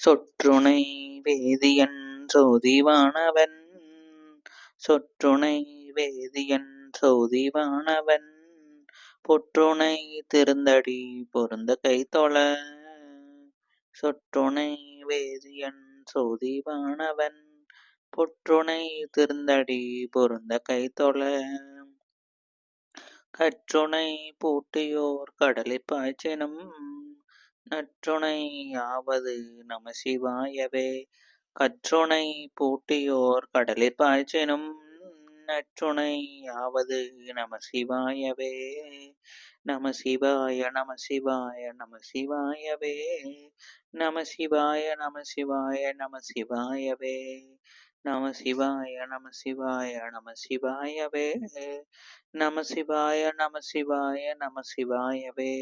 சொற்றுணை வேதியன் சோதிவானவன் சொற்றுணை வேதியன் சோதிவானவன் பொற்றுணை திருந்தடி பொருந்த கைதொழ சொற்றுணை வேதியன் சோதிவானவன் பொற்றுணை திருந்தடி பொருந்த கைதொழ கற்றுணை பூட்டியோர் கடலிற் பாய்ச்சினும் நற்றுணை யாவது நமசிவாயவே கற்றுணை பூட்டியோர் கடலிற் பாய்ச்சினும் நற்றுணை யாவது நமசிவாயவே நமசிவாய நமசிவாய நமசிவாயவே நமசிவாய நமசிவாய நமசிவாயவே நமசிவாய நமசிவாய நமசிவாயவே நமசிவாய நமசிவாய நமசிவாயவே